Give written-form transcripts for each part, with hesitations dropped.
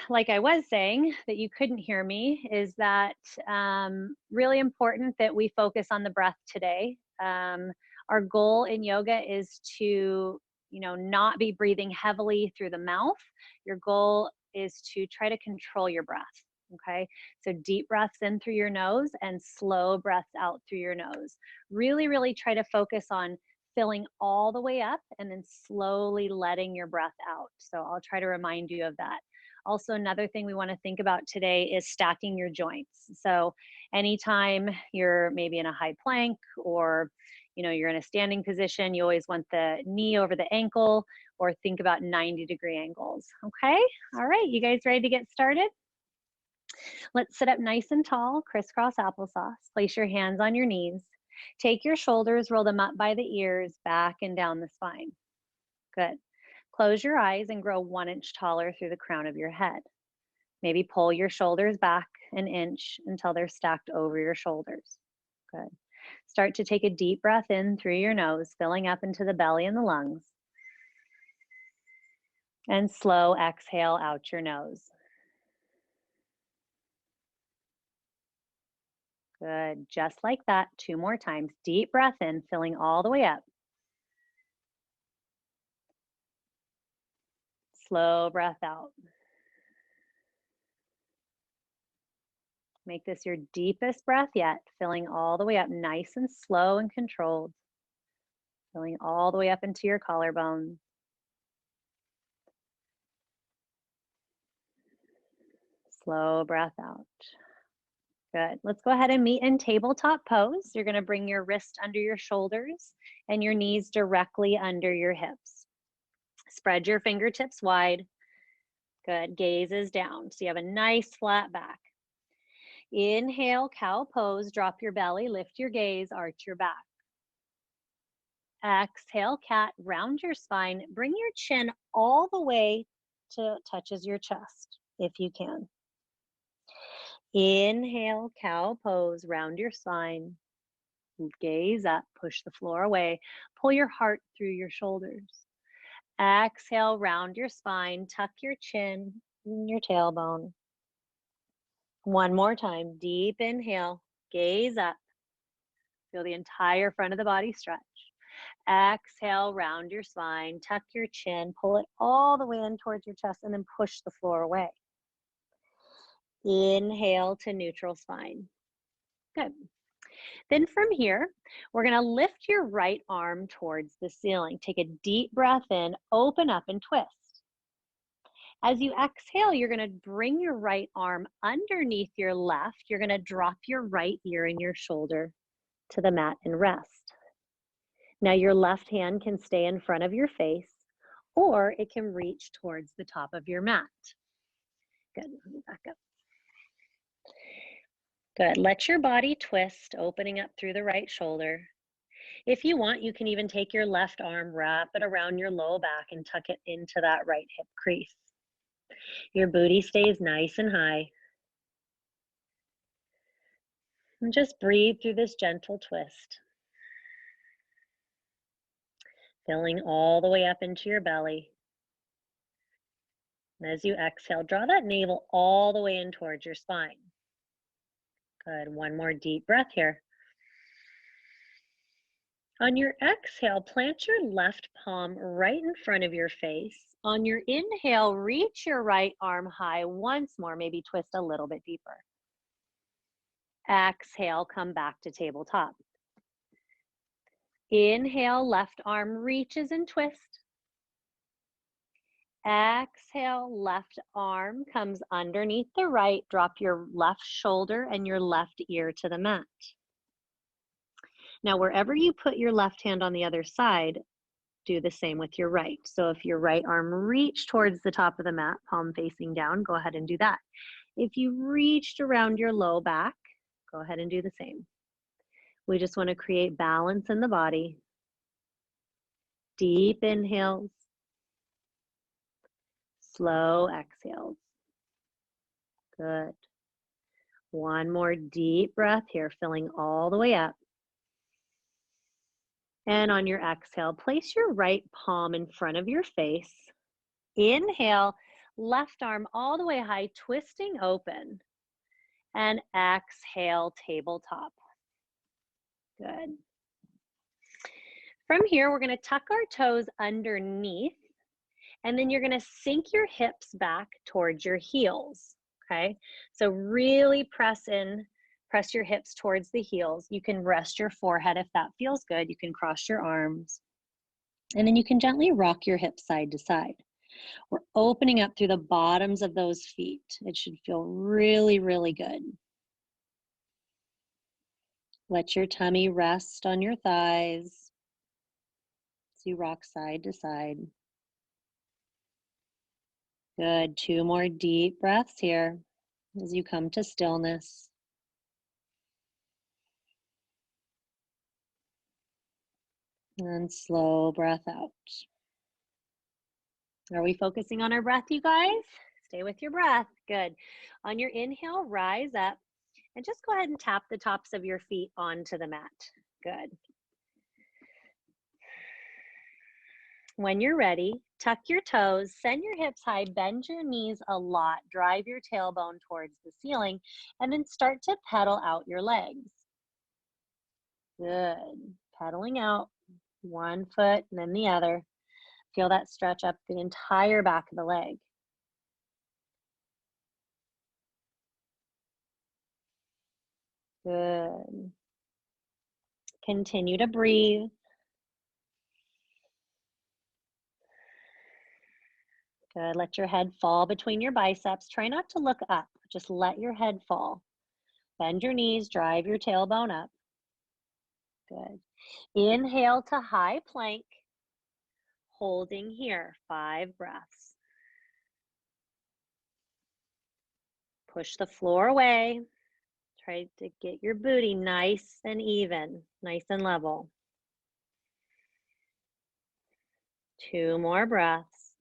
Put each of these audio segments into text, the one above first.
like I was saying, that you couldn't hear me, is that really important that we focus on the breath today. Our goal in yoga is to, not be breathing heavily through the mouth. Your goal is to try to control your breath. Okay. So deep breaths in through your nose and slow breaths out through your nose. Really, really try to focus on filling all the way up and then slowly letting your breath out. So I'll try to remind you of that. Also, another thing we want to think about today is stacking your joints. So anytime you're maybe in a high plank or you're in a standing position, you always want the knee over the ankle or think about 90-degree angles. Okay. All right. You guys ready to get started? Let's sit up nice and tall, crisscross applesauce. Place your hands on your knees. Take your shoulders, roll them up by the ears, back and down the spine. Good. Close your eyes and grow 1 inch taller through the crown of your head. Maybe pull your shoulders back an inch until they're stacked over your shoulders. Good. Start to take a deep breath in through your nose, filling up into the belly and the lungs. And slow exhale out your nose. Good. Just like that. 2 more times. Deep breath in, filling all the way up. Slow breath out. Make this your deepest breath yet, filling all the way up nice and slow and controlled. Filling all the way up into your collarbone. Slow breath out. Good. Let's go ahead and meet in tabletop pose. You're going to bring your wrist under your shoulders and your knees directly under your hips. Spread your fingertips wide. Good. Gaze is down. So you have a nice flat back. Inhale, cow pose. Drop your belly, lift your gaze, arch your back. Exhale, cat, round your spine. Bring your chin all the way to touches your chest, if you can. Inhale, cow pose, round your spine. Gaze up, push the floor away. Pull your heart through your shoulders. Exhale, round your spine, tuck your chin in your tailbone. One more time, deep inhale, gaze up. Feel the entire front of the body stretch. Exhale, round your spine, tuck your chin, pull it all the way in towards your chest, and then push the floor away. Inhale to neutral spine. Good. Then from here, we're going to lift your right arm towards the ceiling. Take a deep breath in, open up and twist. As you exhale, you're going to bring your right arm underneath your left. You're going to drop your right ear and your shoulder to the mat and rest. Now your left hand can stay in front of your face, or it can reach towards the top of your mat. Good. Let me back up. Good. Let your body twist, opening up through the right shoulder. If you want, you can even take your left arm, wrap it around your low back, and tuck it into that right hip crease. Your booty stays nice and high. And just breathe through this gentle twist. Filling all the way up into your belly. And as you exhale, draw that navel all the way in towards your spine. Good. One more deep breath here. On your exhale, plant your left palm right in front of your face. On your inhale, reach your right arm high once more, maybe twist a little bit deeper. Exhale, come back to tabletop. Inhale, left arm reaches and twist. Exhale, left arm comes underneath the right. Drop your left shoulder and your left ear to the mat. Now, wherever you put your left hand on the other side, do the same with your right. So if your right arm reached towards the top of the mat, palm facing down, go ahead and do that. If you reached around your low back, go ahead and do the same. We just want to create balance in the body. Deep inhales. Slow exhales. Good. One more deep breath here, filling all the way up. And on your exhale, place your right palm in front of your face. Inhale, Left arm all the way high, twisting open. And exhale, tabletop. Good. From here, we're going to tuck our toes underneath, and then you're going to sink your hips back towards your heels, okay? So really press your hips towards the heels. You can rest your forehead if that feels good. You can cross your arms, and then you can gently rock your hips side to side. We're opening up through the bottoms of those feet. It should feel really, really good. Let your tummy rest on your thighs as you rock side to side. Good. 2 more deep breaths here as you come to stillness. And slow breath out. Are we focusing on our breath, you guys? Stay with your breath. Good. On your inhale, rise up and just go ahead and tap the tops of your feet onto the mat. Good. When you're ready, tuck your toes, send your hips high, bend your knees a lot, drive your tailbone towards the ceiling, and then start to pedal out your legs. Good. Pedaling out, one foot and then the other. Feel that stretch up the entire back of the leg. Good. Continue to breathe. Good. Let your head fall between your biceps. Try not to look up. Just let your head fall. Bend your knees, drive your tailbone up. Good. Inhale to high plank. Holding here, 5 breaths. Push the floor away. Try to get your booty nice and even, nice and level. 2 more breaths.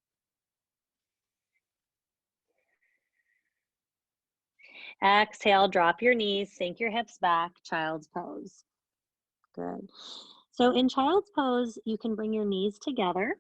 Exhale, drop your knees, sink your hips back, child's pose. Good. So in child's pose, you can bring your knees together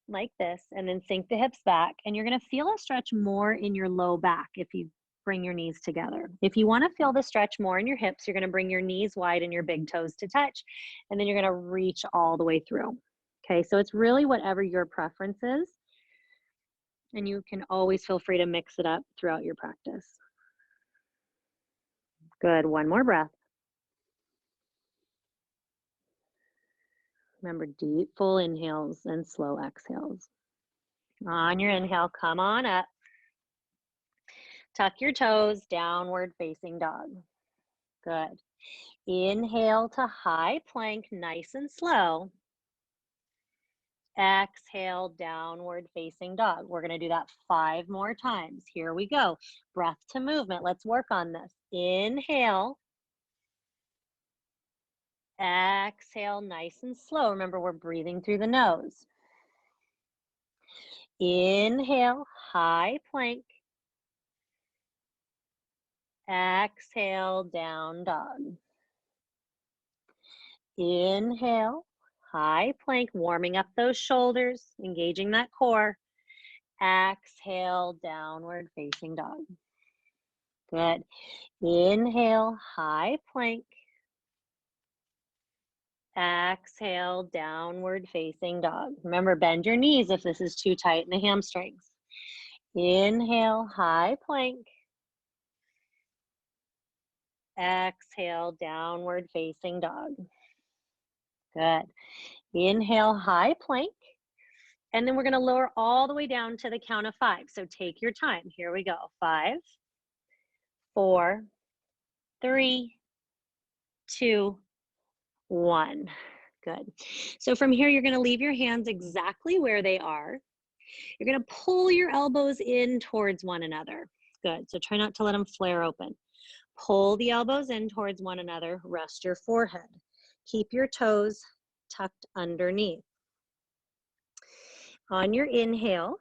like this and then sink the hips back. And you're going to feel a stretch more in your low back if you bring your knees together. If you want to feel the stretch more in your hips, you're going to bring your knees wide and your big toes to touch. And then you're going to reach all the way through. Okay, so it's really whatever your preference is. And you can always feel free to mix it up throughout your practice. Good. 1 more breath. Remember, deep, full inhales and slow exhales. On your inhale, come on up. Tuck your toes, downward facing dog. Good. Inhale to high plank, nice and slow. Exhale, downward facing dog. We're going to do that 5 more times. Here we go. Breath to movement. Let's work on this. Inhale. Exhale, nice and slow. Remember, we're breathing through the nose. Inhale, high plank. Exhale, down dog. Inhale, high plank, warming up those shoulders, engaging that core. Exhale, downward facing dog. Good. Inhale, high plank. Exhale, downward facing dog. Remember, bend your knees if this is too tight in the hamstrings. Inhale, high plank. Exhale, downward facing dog. Good. Inhale, high plank. And then we're going to lower all the way down to the count of 5. So take your time. Here we go. 5, 4, 3, 2, 1. Good. So from here, you're going to leave your hands exactly where they are. You're going to pull your elbows in towards one another. Good. So try not to let them flare open. Pull the elbows in towards one another. Rest your forehead. Keep your toes tucked underneath. On your inhale,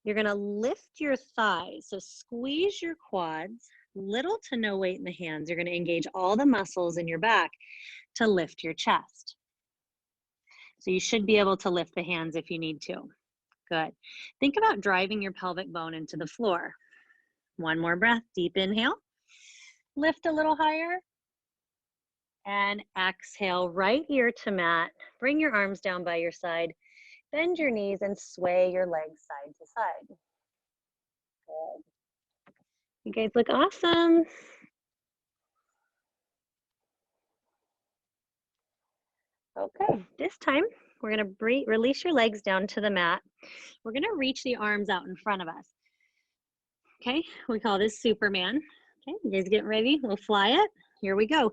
you're going to lift your thighs. So squeeze your quads, little to no weight in the hands. You're going to engage all the muscles in your back to lift your chest. So you should be able to lift the hands if you need to. Good. Think about driving your pelvic bone into the floor. One more breath, deep inhale. Lift a little higher. And exhale, right ear to mat. Bring your arms down by your side. Bend your knees and sway your legs side to side. Good. You guys look awesome. Okay, this time we're gonna release your legs down to the mat. We're gonna reach the arms out in front of us. Okay, we call this Superman. Okay, you guys getting ready? We'll fly it. Here we go.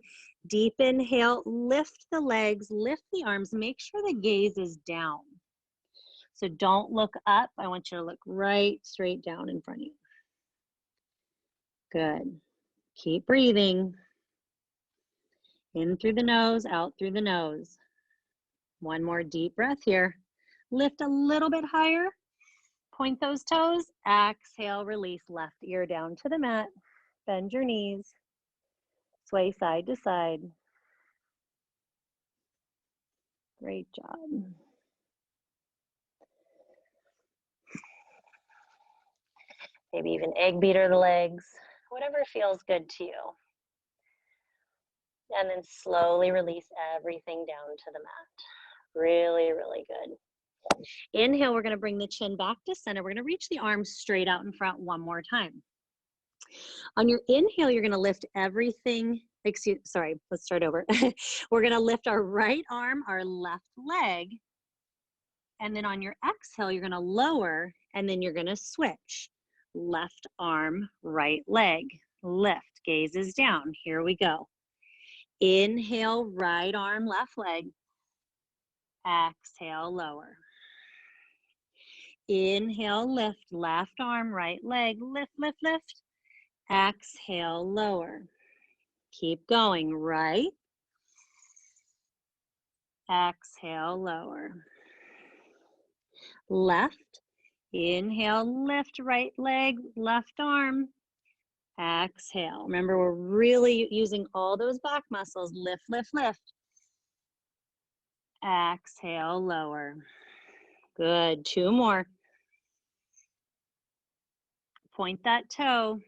Deep inhale, lift the legs, lift the arms, make sure the gaze is down. So don't look up. I want you to look right straight down in front of you. Good. Keep breathing. In through the nose, out through the nose. One more deep breath here. Lift a little bit higher. Point those toes. Exhale, release left ear down to the mat. Bend your knees. Sway side to side. Great job. Maybe even egg beater the legs, whatever feels good to you. And then slowly release everything down to the mat. Really, really good. Inhale, we're going to bring the chin back to center. We're going to reach the arms straight out in front one more time. On your inhale, you're going to lift everything. Let's start over. We're going to lift our right arm, our left leg. And then on your exhale, you're going to lower, and then you're going to switch. Left arm, right leg. Lift, gaze is down. Here we go. Inhale, right arm, left leg. Exhale, lower. Inhale, lift, left arm, right leg. Lift, lift, lift. Exhale, lower. Keep going, right. Exhale, lower. Left. Inhale, lift, right leg, left arm. Exhale. Remember, we're really using all those back muscles. Lift, lift, lift. Exhale, lower. Good. Two more. Point that toe.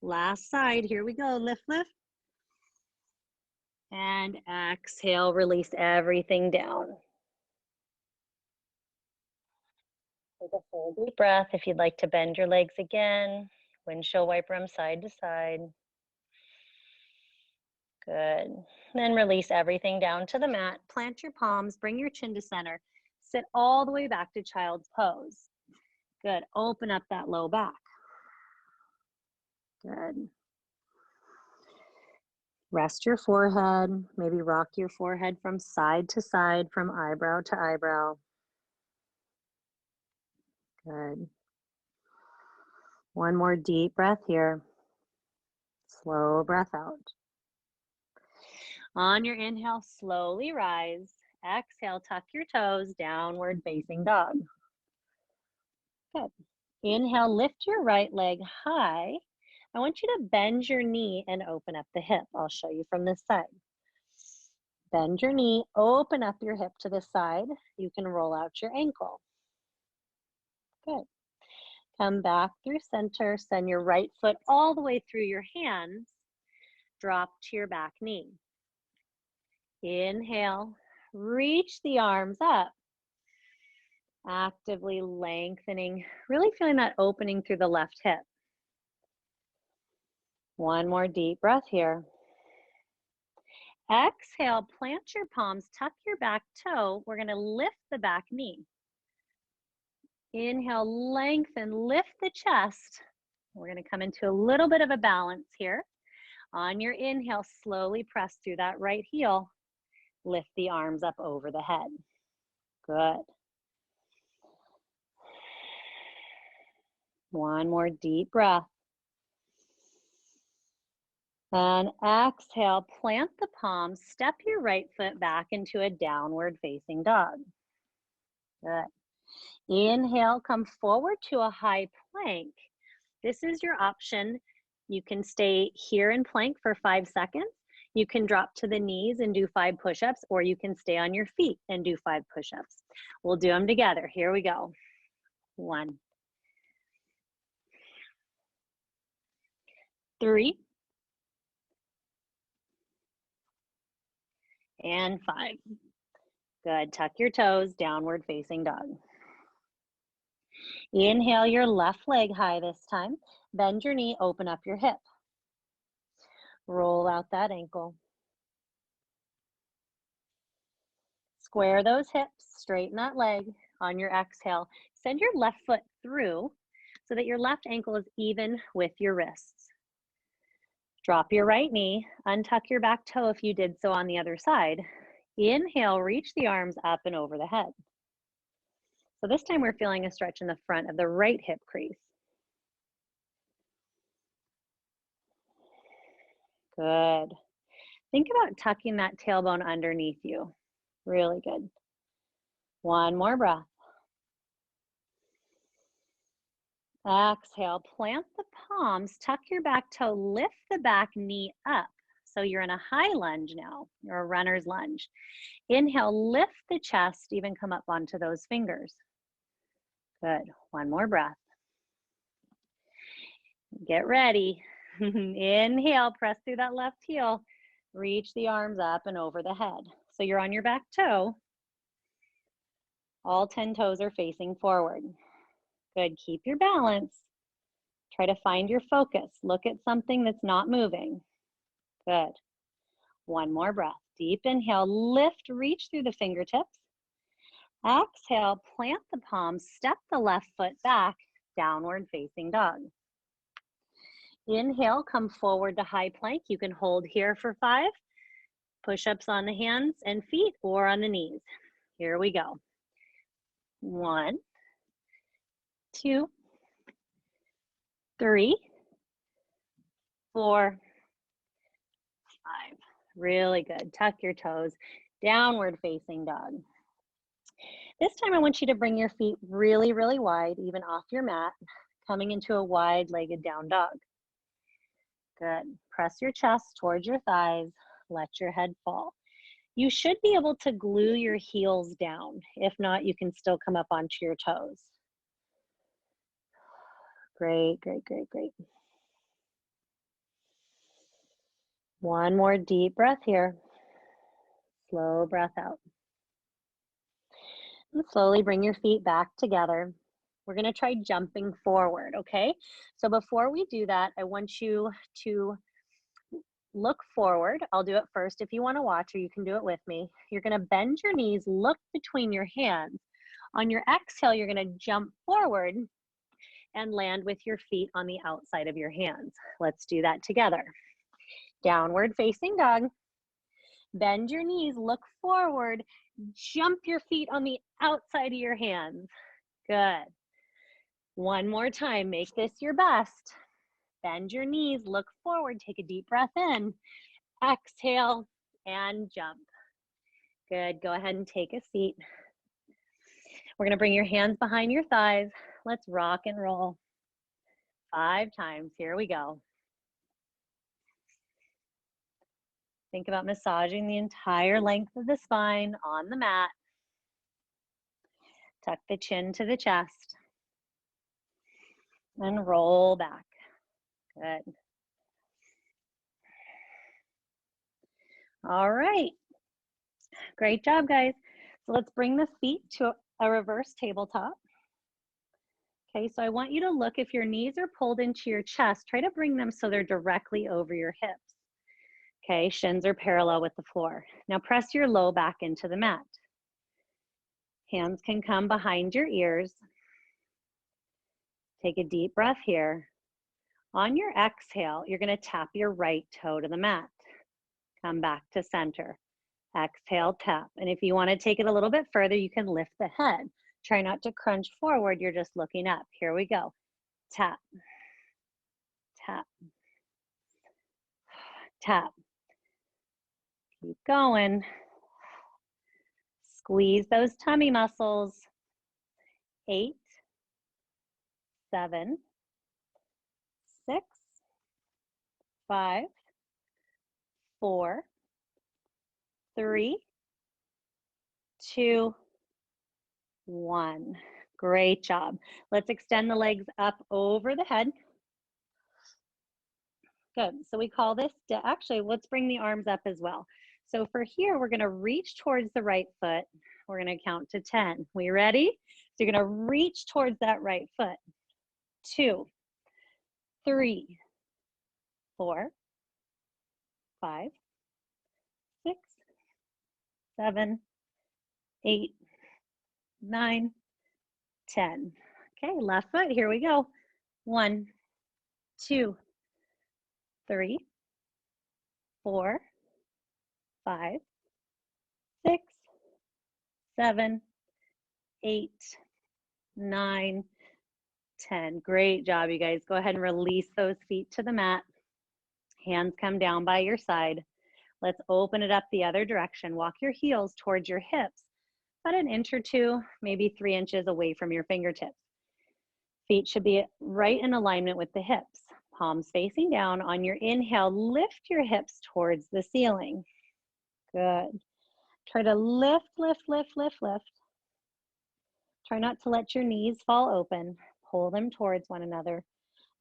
Last side. Here we go. Lift, lift. And exhale, release everything down. Take a full deep breath. If you'd like to bend your legs again, windshield wiper them side to side. Good. Then release everything down to the mat. Plant your palms, bring your chin to center. Sit all the way back to child's pose. Good. Open up that low back. Good. Rest your forehead. Maybe rock your forehead from side to side, from eyebrow to eyebrow. Good. One more deep breath here. Slow breath out. On your inhale, slowly rise. Exhale, tuck your toes, downward facing dog. Good. Inhale, lift your right leg high. I want you to bend your knee and open up the hip. I'll show you from this side. Bend your knee, open up your hip to the side. You can roll out your ankle. Good. Come back through center. Send your right foot all the way through your hands. Drop to your back knee. Inhale, reach the arms up. Actively lengthening, really feeling that opening through the left hip. One more deep breath here. Exhale, plant your palms, tuck your back toe. We're going to lift the back knee. Inhale, lengthen, lift the chest. We're going to come into a little bit of a balance here. On your inhale, slowly press through that right heel. Lift the arms up over the head. Good. One more deep breath. And exhale, plant the palms, step your right foot back into a downward facing dog. Good. Inhale, come forward to a high plank. This is your option. You can stay here in plank for 5 seconds. You can drop to the knees and do 5 push-ups, or you can stay on your feet and do 5 push-ups. We'll do them together. Here we go. 1, 3, and 5. Good. Tuck your toes, downward facing dog. Inhale your left leg high this time. Bend your knee, open up your hip. Roll out that ankle. Square those hips, straighten that leg. On your exhale, send your left foot through so that your left ankle is even with your wrists. Drop your right knee, untuck your back toe if you did so on the other side. Inhale, reach the arms up and over the head. So this time we're feeling a stretch in the front of the right hip crease. Good. Think about tucking that tailbone underneath you. Really good. One more breath. Exhale, plant the palms, tuck your back toe, lift the back knee up. So you're in a high lunge now, or a runner's lunge. Inhale, lift the chest, even come up onto those fingers. Good. One more breath. Get ready. Inhale, press through that left heel. Reach the arms up and over the head. So you're on your back toe. All 10 toes are facing forward. Good. Keep your balance. Try to find your focus. Look at something that's not moving. Good. One more breath. Deep inhale, lift, reach through the fingertips. Exhale, plant the palms, step the left foot back, downward facing dog. Inhale, come forward to high plank. You can hold here for 5. Push-ups on the hands and feet or on the knees. Here we go. 1, 2, 3, 4, 5. Really good. Tuck your toes. Downward facing dog. This time I want you to bring your feet really, really wide, even off your mat, coming into a wide-legged down dog. Good. Press your chest towards your thighs. Let your head fall. You should be able to glue your heels down. If not, you can still come up onto your toes. Great, great, great, great. One more deep breath here. Slow breath out. And slowly bring your feet back together. We're going to try jumping forward, okay? So before we do that, I want you to look forward. I'll do it first if you want to watch, or you can do it with me. You're going to bend your knees, look between your hands. On your exhale, you're going to jump forward and land with your feet on the outside of your hands. Let's do that together. Downward facing dog. Bend your knees, look forward, jump your feet on the outside of your hands. Good. One more time, make this your best. Bend your knees, look forward, take a deep breath in. Exhale and jump. Good, go ahead and take a seat. We're gonna bring your hands behind your thighs. Let's rock and roll. 5 times, here we go. Think about massaging the entire length of the spine on the mat. Tuck the chin to the chest. And roll back. Good. All right. Great job, guys. So let's bring the feet to a reverse tabletop. Okay, so I want you to look, if your knees are pulled into your chest, try to bring them so they're directly over your hips. Okay, shins are parallel with the floor. Now press your low back into the mat. Hands can come behind your ears. Take a deep breath here. On your exhale, you're going to tap your right toe to the mat. Come back to center. Exhale, tap. And if you want to take it a little bit further, you can lift the head. Try not to crunch forward. You're just looking up. Here we go. Tap, tap, tap. Keep going. Squeeze those tummy muscles. 8, 7, 6, 5, 4, 3, 2, 1. Great job. Let's extend the legs up over the head. Good. So we call this, actually, let's bring the arms up as well. So for here, we're going to reach towards the right foot. We're going to count to 10. We ready? So you're going to reach towards that right foot. 2, 3, 4, 5, 6, 7, 8, 9, 10. Okay, left foot, here we go. 1, 2, 3, 4, 5, 6, 7, 8, 9, 10. Great job, you guys. Go ahead and release those feet to the mat. Hands come down by your side. Let's open it up the other direction. Walk your heels towards your hips, about an inch or two, maybe 3 inches away from your fingertips. Feet should be right in alignment with the hips. Palms facing down. On your inhale, lift your hips towards the ceiling. Good. Try to lift, lift, lift, lift, lift. Try not to let your knees fall open. Pull them towards one another.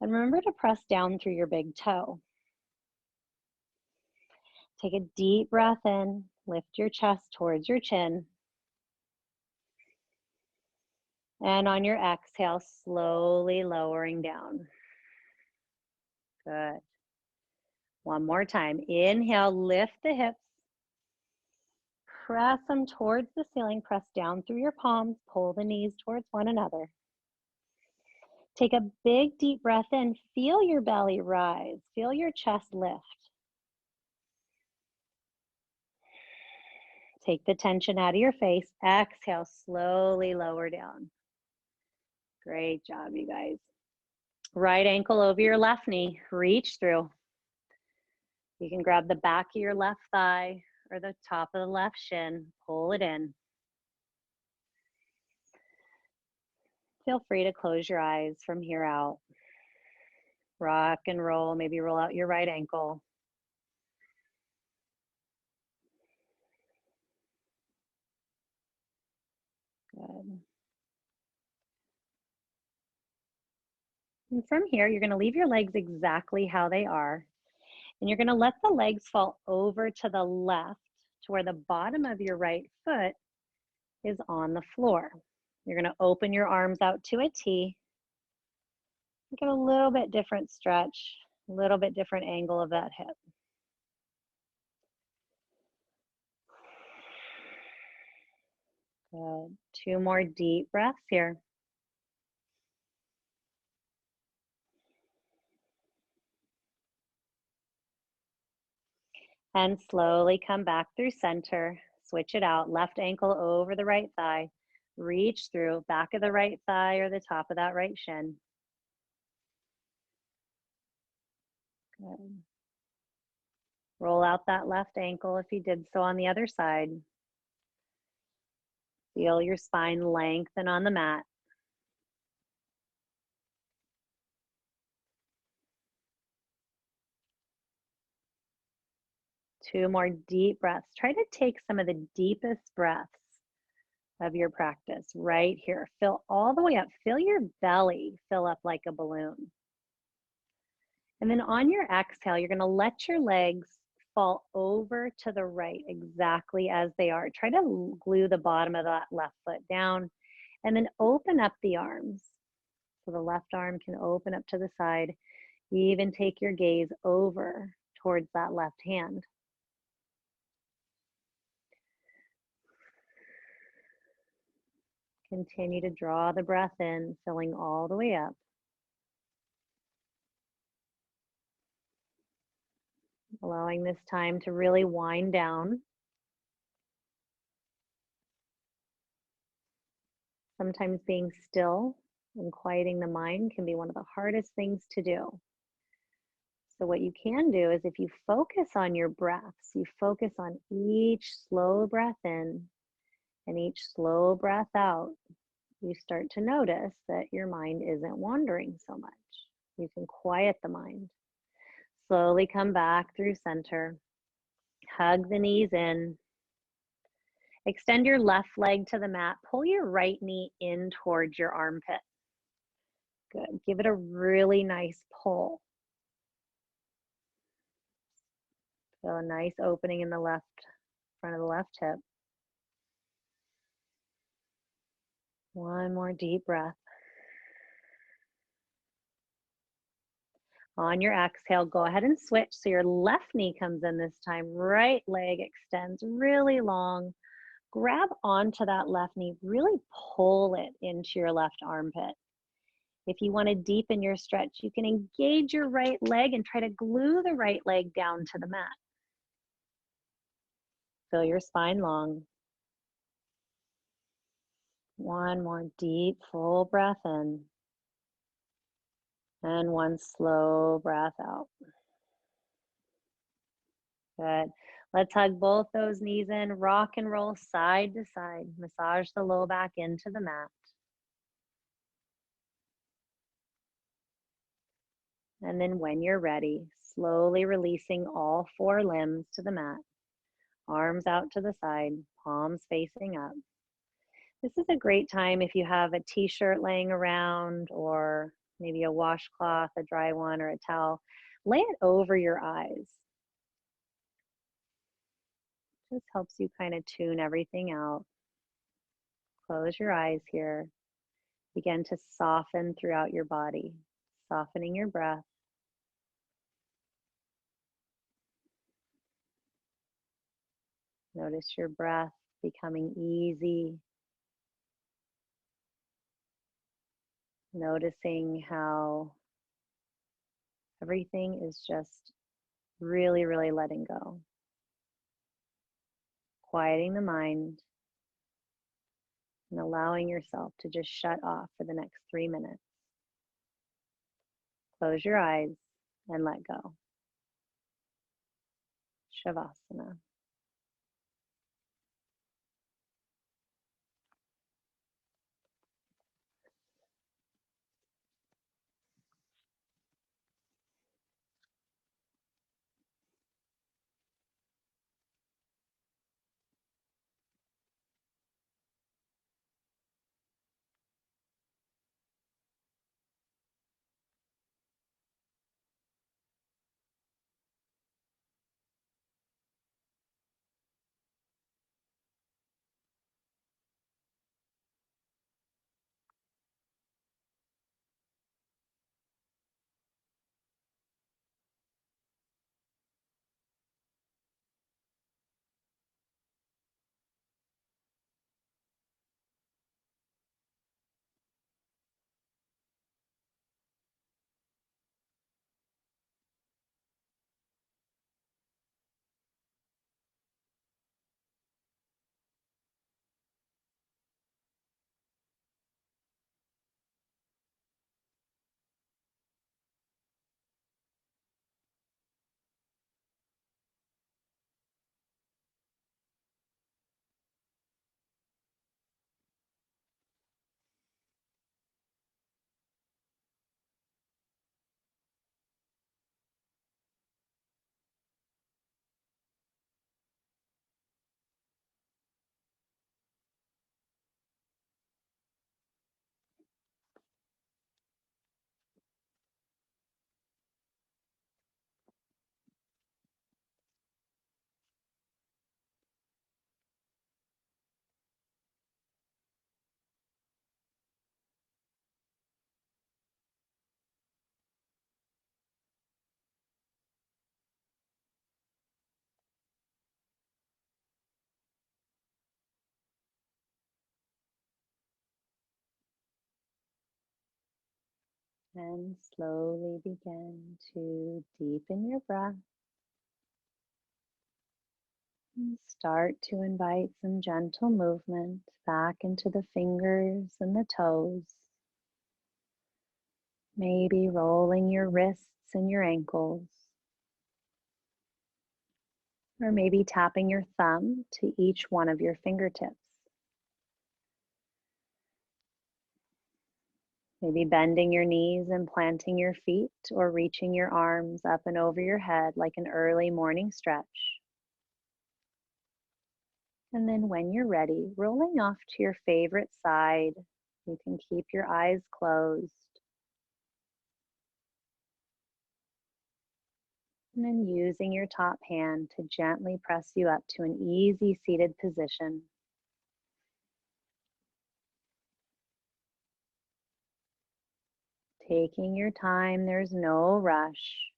And remember to press down through your big toe. Take a deep breath in. Lift your chest towards your chin. And on your exhale, slowly lowering down. Good. One more time. Inhale, lift the hips. Press them towards the ceiling. Press down through your palms. Pull the knees towards one another. Take a big deep breath in. Feel your belly rise. Feel your chest lift. Take the tension out of your face. Exhale, slowly lower down. Great job, you guys. Right ankle over your left knee. Reach through. You can grab the back of your left thigh or the top of the left shin. Pull it in. Feel free to close your eyes from here out. Rock and roll. Maybe roll out your right ankle. Good. And from here, you're going to leave your legs exactly how they are. And you're going to let the legs fall over to the left to where the bottom of your right foot is on the floor. You're going to open your arms out to a T. Get a little bit different stretch, a little bit different angle of that hip. Good. 2 more deep breaths here. And slowly come back through center. Switch it out. Left ankle over the right thigh. Reach through, back of the right thigh or the top of that right shin. Good. Roll out that left ankle if you did so on the other side. Feel your spine lengthen on the mat. Two more deep breaths. Try to take some of the deepest breaths of your practice right here. Fill all the way up. Feel your belly fill up like a balloon. And then on your exhale, you're going to let your legs fall over to the right exactly as they are. Try to glue the bottom of that left foot down and then open up the arms. So the left arm can open up to the side. You even take your gaze over towards that left hand. Continue to draw the breath in, filling all the way up. Allowing this time to really wind down. Sometimes being still and quieting the mind can be one of the hardest things to do. So what you can do is if you focus on your breaths, you focus on each slow breath in and each slow breath out, you start to notice that your mind isn't wandering so much. You can quiet the mind. Slowly come back through center. Hug the knees in. Extend your left leg to the mat. Pull your right knee in towards your armpit. Good. Give it a really nice pull. Feel a nice opening in the left, front of the left hip. One more deep breath. On your exhale, go ahead and switch. So your left knee comes in this time, right leg extends really long. Grab onto that left knee, really pull it into your left armpit. If you want to deepen your stretch, you can engage your right leg and try to glue the right leg down to the mat. Feel your spine long. One more deep, full breath in. And one slow breath out. Good. Let's hug both those knees in, rock and roll side to side. Massage the low back into the mat. And then when you're ready, slowly releasing all four limbs to the mat. Arms out to the side, palms facing up. This is a great time if you have a t-shirt laying around or maybe a washcloth, a dry one, or a towel. Lay it over your eyes. Just helps you kind of tune everything out. Close your eyes here. Begin to soften throughout your body, softening your breath. Notice your breath becoming easy. Noticing how everything is just really, really letting go. Quieting the mind and allowing yourself to just shut off for the next 3 minutes. Close your eyes and let go. Shavasana. And slowly begin to deepen your breath. And start to invite some gentle movement back into the fingers and the toes. Maybe rolling your wrists and your ankles. Or maybe tapping your thumb to each one of your fingertips. Maybe bending your knees and planting your feet, or reaching your arms up and over your head like an early morning stretch. And then when you're ready, rolling off to your favorite side. You can keep your eyes closed. And then using your top hand to gently press you up to an easy seated position. Taking your time, there's no rush.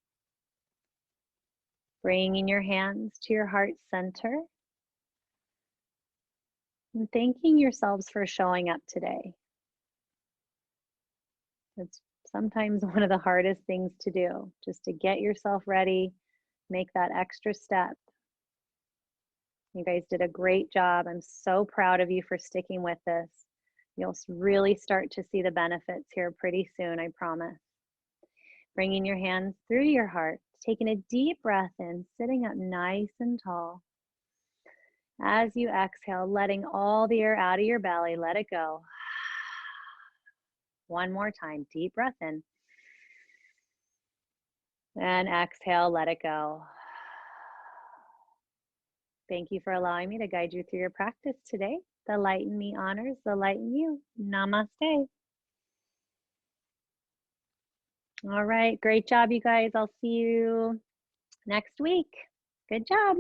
Bringing your hands to your heart center and thanking yourselves for showing up today. It's sometimes one of the hardest things to do, just to get yourself ready, make that extra step. You guys did a great job. I'm so proud of you for sticking with this. You'll really start to see the benefits here pretty soon, I promise. Bringing your hands through your heart, taking a deep breath in, sitting up nice and tall. As you exhale, letting all the air out of your belly, let it go. One more time, deep breath in. And exhale, let it go. Thank you for allowing me to guide you through your practice today. The light in me honors the light in you. Namaste. All right, great job, you guys. I'll see you next week. Good job.